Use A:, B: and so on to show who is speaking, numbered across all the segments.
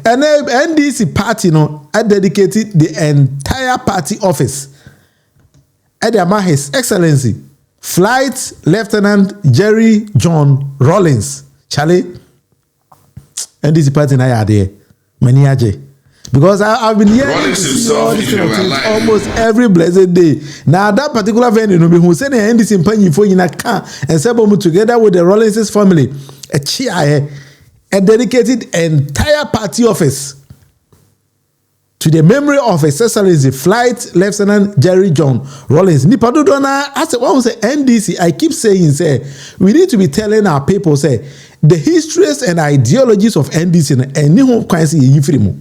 A: And NDC party no, I dedicated the entire party office at His Excellency Flight Lieutenant Jerry John Rawlings. Charlie, NDC party na yade many aje. Because I've been hearing almost every blessed day. Now that particular venue, no be who say NDC impanyi for yina can and say together with the Rawlings family, a dedicated entire party office to the memory of His Excellency Flight Lieutenant Jerry John Rawlings. Nipa do na I said what was the NDC? I keep saying say we need to be telling our people say the histories and ideologies of NDC and ni ho kwan say yifiri mu.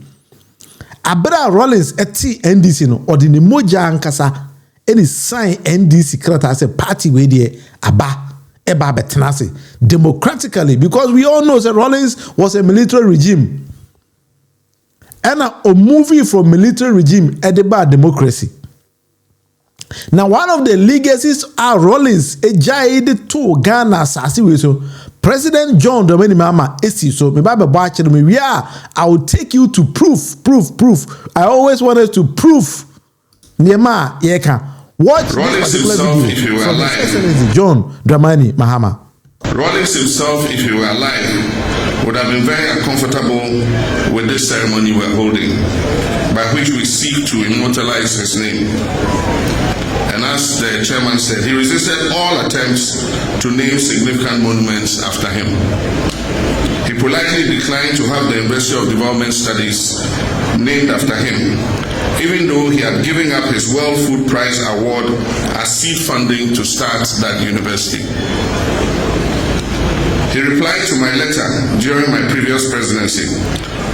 A: Abra Rawlings eti NDC no ordinary moja ankasa any sign NDC krata as a party wey there aba eba betenase democratically, because we all know that Rawlings was a military regime and a movie from military regime edeba democracy. Now one of the legacies are Rawlings ejaide to Ghana sasi we so President John Dramani Mahama esi so me ba watch me we are I will take you to proof. I always wanted to prove Niema yeka. Watch
B: Rawlings himself if he were alive.
A: His Excellency John Dramani Mahama.
B: Rawlings himself if he were alive would have been very uncomfortable with this ceremony we're holding, by which we seek to immortalize his name. And as the chairman said, he resisted all attempts to name significant monuments after him. He politely declined to have the University of Development Studies named after him, even though he had given up his World Food Prize award as seed funding to start that university. He replied to my letter during my previous presidency,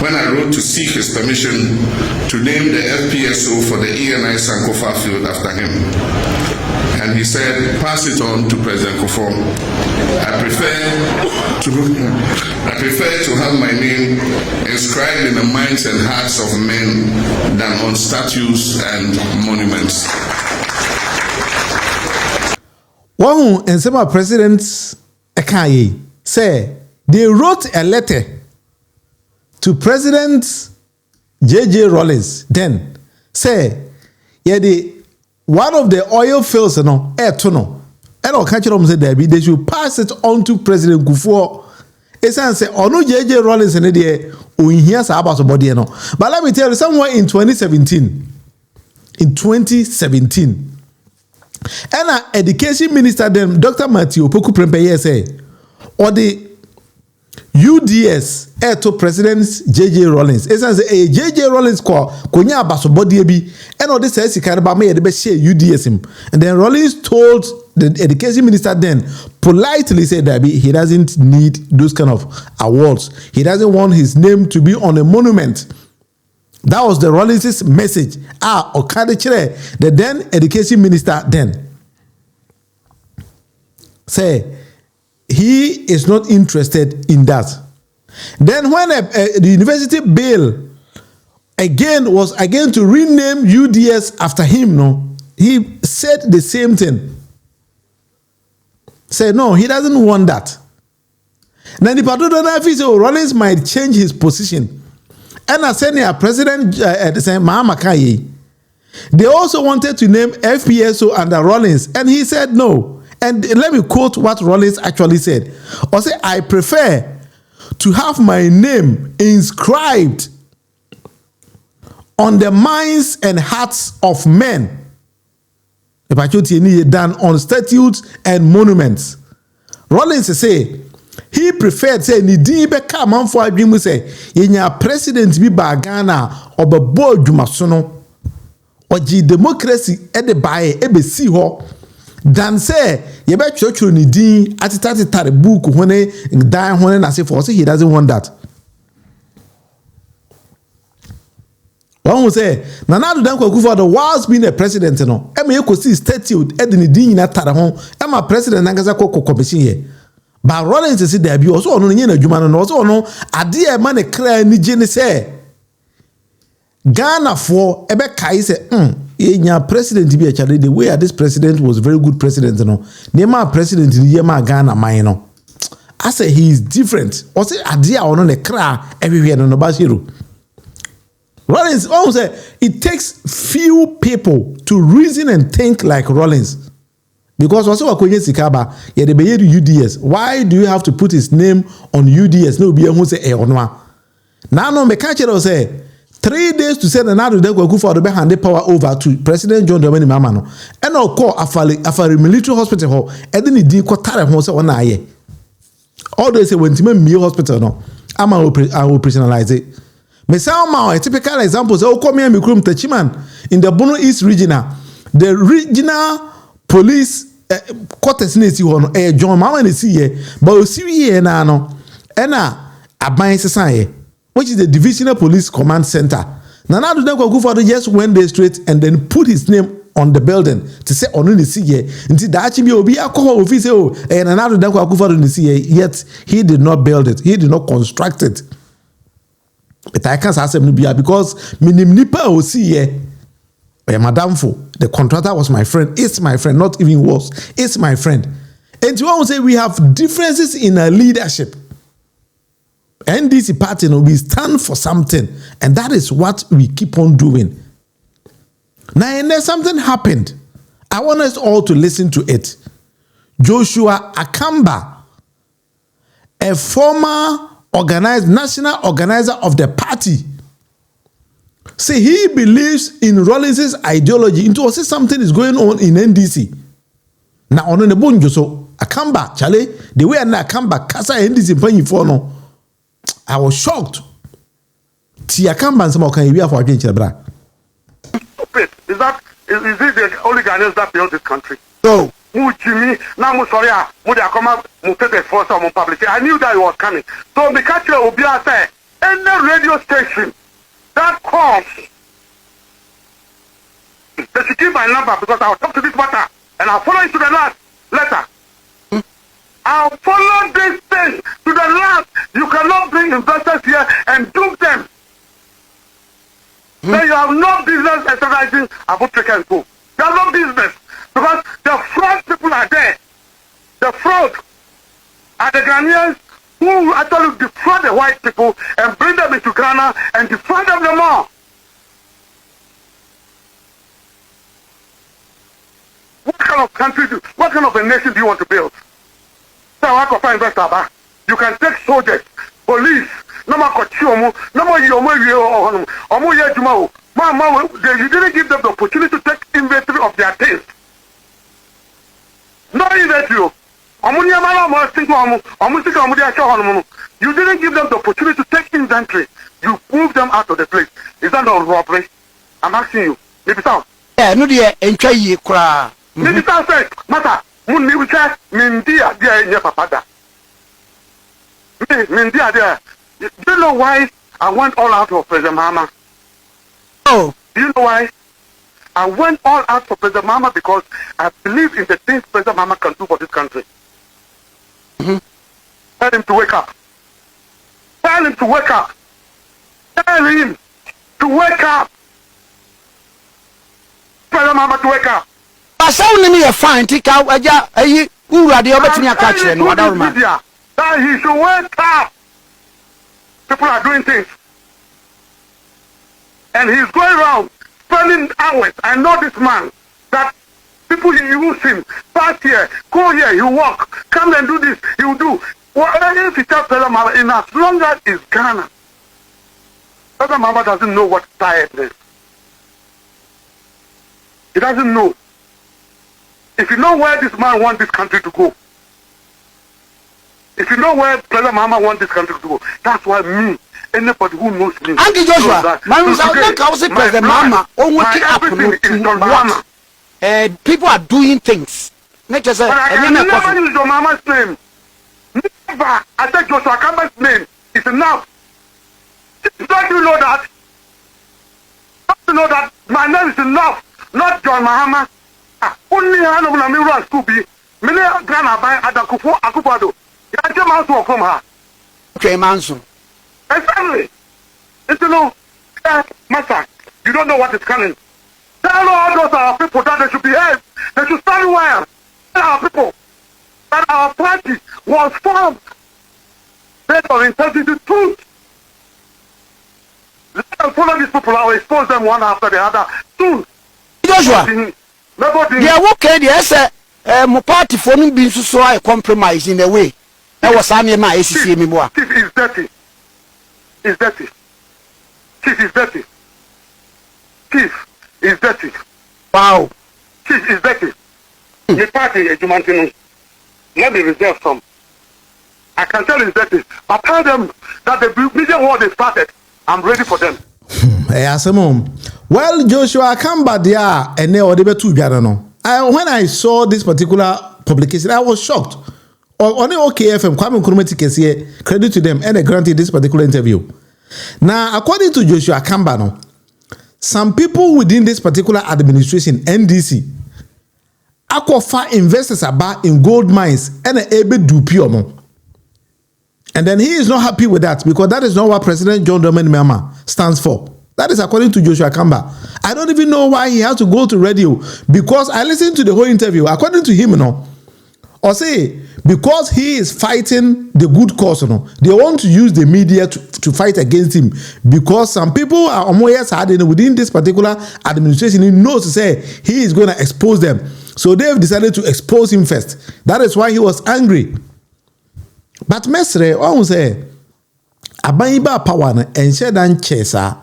B: when I wrote to seek his permission to name the FPSO for the ENI Sankofa field after him. And he said, pass it on to President Kufuor. I prefer to have my name inscribed in the minds and hearts of men than on statues and monuments.
A: One and some presidents Akaye say they wrote a letter to President J.J. Rawlings, then say, yeah, one of the oil fields, tunnel, and I'll catch them say they should pass it on to President Kufuor. It's say, oh no, J.J. Rawlings and the here's about body, but let me tell you, somewhere in 2017, and our education minister then, Dr. Matthew Opoku Prempeh say, or the UDS to President J.J. Rawlings. It says J.J. Rawlings konya abasobodi bi and all this says he can about me the best share UDS him. And then Rawlings told the education minister then politely said that he doesn't need those kind of awards. He doesn't want his name to be on a monument. That was the Rawlings' message. The then education minister then say he is not interested in that. Then when the university bill was again to rename UDS after him, he said the same thing. Said no, he doesn't want that. Then the Patudona Rawlings might change his position. And as senior President Mahama Kaye, they also wanted to name FPSO under Rawlings, and he said no. And let me quote what Rawlings actually said. Or say, I prefer to have my name inscribed on the minds and hearts of men than on statues and monuments. Rawlings say he preferred say Nidi Beka Manfo Adwimu say yenya president bi ba Ghana obebo adwumaso oji democracy e de bae e be si ho dan say ye be twetwo ni din atitare book hone dan hone na say for say he doesn't want that. One will say, Nana Danko Kufuor, the whilst being a president, Emma Kosi statue, Edini Din at Tarahon, Emma President Nangazako Commission here. But Rawlings is there, be also on Yen Juman and also no, a dear man a clear Nijin say Ghana for Ebeka say, your president to be a child, the way this president was very good president, Nema president in Yema Ghana, mine. I say he is different. Or say, a dear on a cry everywhere on the Bashiru. Rollins, almost it takes few people to reason and think like Rollins. Because also Akonye Sikaba, yeah, they be UDS. Why do you have to put his name on UDS? No, be who say Eonwa. Now no me catch it say 3 days to send another day go for the hand the power over to President John Dramani Mahama no. And I'll call Afari military hospital ho. And then he did quarter ho say one aye. All they say when Timmy hospital no. I will operationalize it. Me say a typical example say come here me krum Tachiman in the Bono East regional. The regional police quarters na si ho no John Mahama na si here but o si here na no e na aban sesan here which is the divisional police command center. Nana do dem go for just went there straight and then put his name on the building to say onu na si here nti da achi bi obi akọ office o Nana do dem go for the si here yet he did not build it, he did not construct it. But I can't say because minim nipa o si here Madam Fo, the contractor was my friend. It's my friend, not even was. It's my friend. And you want to say we have differences in our leadership. NDC party, we stand for something. And that is what we keep on doing. Now, and then something happened. I want us all to listen to it. Joshua Akambah, a former national organizer of the party, say he believes in Rollins' ideology. Into say something is going on in NDC. Now on the bonjo so Akambah, Charlie, the way na Akambah kasa NDC panyi for no, I was shocked. Ti Akambah some can you for again bra.
C: Is it the only Ghanaians that built this country?
A: So
C: Jimmy, now I'm sorry, I knew that it was coming. So the catcher will be out there. Any radio station that calls, they should give my number because I'll talk to this matter and I'll follow it to the last letter. I'll follow this thing to the last. You cannot bring investors here and dupe them. Then you have no business exercising about take and go. You have no business because the fraud people are there. The fraud are the Ghanaians who actually defraud the white people and bring them into Ghana and defraud them the more. What kind of country what kind of a nation do you want to build? So I can find investor. You can take soldiers, police, no more you didn't give them the opportunity to take inventory of their things. No inventory. You didn't give them the opportunity to take inventory. You moved them out of the place. Is that not robbery? I'm asking you. Maybe so.
D: Yeah, no, dear, enjoy ye cry.
C: Maybe so, say, Mata, Munufie Mindia, dear, your papa. Mindia, dear. Do you know why I went all out for President Mahama?
D: Oh.
C: Do you know why? I went all out for President Mahama because I believe in the things President Mahama can do for this country. Tell him to wake up. Tell him to wake up. Tell him to wake up. Tell Mahama to wake up.
D: I saw me a fine take out who are the other thing I catch and what
C: that he should wake up. People are doing things. And he's going around spending hours. I know this man that people use him. Pass here, go here, you walk, come and do this, you do. Whatever if he tells President Mahama, in as long as it's Ghana, President Mahama doesn't know what tiredness. He doesn't know. If you know where this man wants this country to go, if you know where President Mahama wants this country to go, that's why me, anybody who knows me,
D: Uncle Joshua, President Mahama, people are doing things.
C: I can never use your mama's name. Never. I said Joshua Akambah's name is enough. Don't you know that? Don't you know that my name is enough? Not John Mahama. Only I know when I'm in school. Many Ghana by Adakufu Akubado. You can't man to from her.
D: Okay, Manso.
C: Exactly. It's no, Master. You don't know what is coming. Tell all those our people that they should behave. They should stand well. Tell our people that our party was formed based on integrity, truth. Let and follow these people, I will expose them one after the other. Soon.
D: Joshua, they are okay. Yes, my party for me being so I compromise in a way. That was Sammy my ACC anymore.
C: Chief is dirty. It's dirty. Chief is dirty. Chief is dirty.
D: Wow.
C: Chief is dirty. The party, Jumantino, let me reserve some. I can tell it's dirty. But tell them that the media war they started, I'm ready for them.
A: Well, Joshua Akambah there and now they were two no. When I saw this particular publication, I was shocked. On the OKFM, Kwame Nkrumah here, credit to them, and they granted this particular interview. Now, according to Joshua Akambah, no, some people within this particular administration, NDC, Aquafa investors about in gold mines and able to pure. And then he is not happy with that because that is not what President John Dramani Mahama stands for. That is according to Joshua Akambah. I don't even know why he has to go to radio because I listened to the whole interview. According to him, or say because he is fighting the good cause, they want to use the media to fight against him because some people are within this particular administration. He knows to say he is going to expose them. So they've decided to expose him first. That is why he was angry. But Mesre, I will say, Abaiba power and shed and chesa.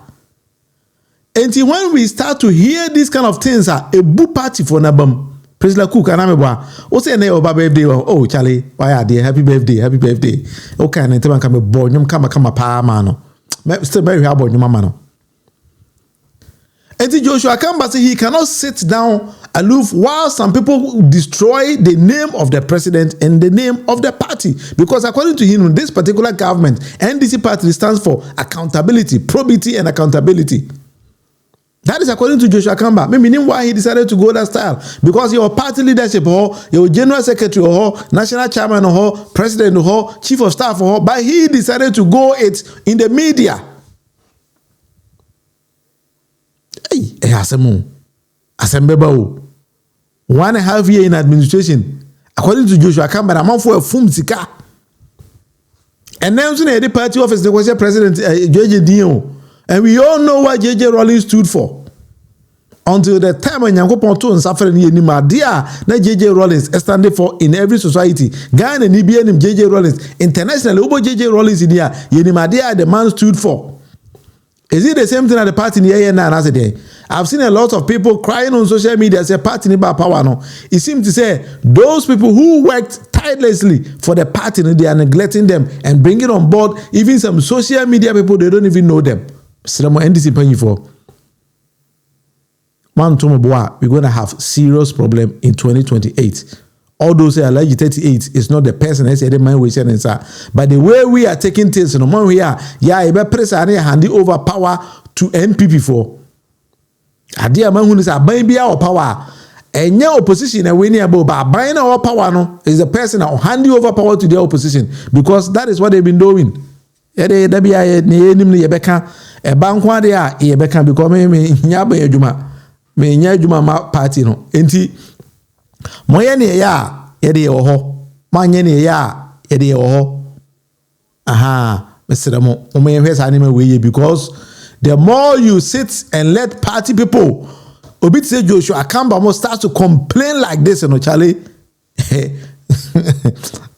A: Until when we start to hear these kind of things, a boo party for Nabam, President Cook and Ameba, what's your name about birthday? Oh, Charlie, why are they? Happy birthday, happy birthday. Okay, and then come a boy, you come a power man. Still very hard on your mama. And Joshua Akambah say he cannot sit down aloof while some people destroy the name of the president and the name of the party. Because according to him, this particular government, NDC party stands for accountability, probity and accountability. That is according to Joshua Akambah. Meaning why he decided to go that style. Because your party leadership, or your general secretary, or national chairman, or president, or chief of staff, but he decided to go it in the media. Asembeba 1.5 years in administration. According to Joshua Akambah, a month for a fumsika. And then the party office, there was a president, JJ Dio. And we all know what JJ Rawlings stood for. Until the time when Yanko Ponto and suffering Yenima, dear, na JJ Rawlings standing for in every society. Ghana and EBN JJ Rawlings. Internationally, Ubo JJ Rawlings in here, Yenima, dear, the man stood for. Is it the same thing at the party in the AN as a day? I've seen a lot of people crying on social media, say party in power. No, it seems to say those people who worked tirelessly for the party, they are neglecting them and bringing on board even some social media people, they don't even know them. NDC paying for. Man, we're going to have serious problem in 2028. Although say alleged 38 is not the person I say the man we say but the way we are taking things, no man we are, press and hand over power to NPP for. Adia man who is a baby our power. And your opposition and winning about buying our power no is the person that will hand over power to the opposition because that is what they've been doing. They be a name Yebeka, a bank one day, Yebeka become me Yabe Juma, me Yajuma party no. Enti Moyeni ya yede oho manyeni ya yede oho aha Mr. Mo umehwesa anime we because the more you sit and let party people obi say Joshua Akambah must start to complain like this, Charlie.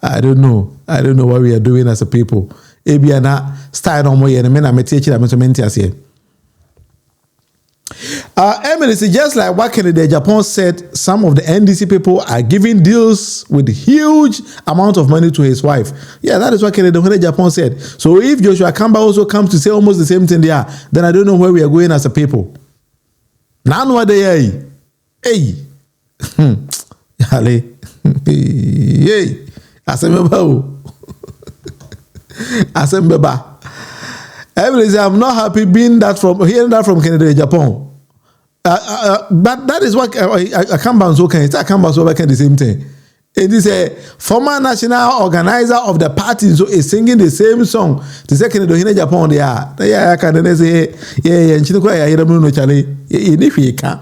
A: I don't know what we are doing as a people. Ebiana style no more yen me na metechi na mentomenti here. Emily says, just like what Kennedy Japan said, some of the NDC people are giving deals with huge amount of money to his wife. Yeah, that is what Kennedy Japan said. So if Joshua Akambah also comes to say almost the same thing there, then I don't know where we are going as a people. Now what they are. Hey. Hey. Asembeba. Asembeba. Emily says, I'm not happy hearing that from Kennedy Japan. But that is what Akambah so can. It's Akambah so can the same thing. It is a former national organizer of the party so is singing the same song. The second in Japan they are. Yeah, can say yeah. Chino kwa ya no Charlie. If he can.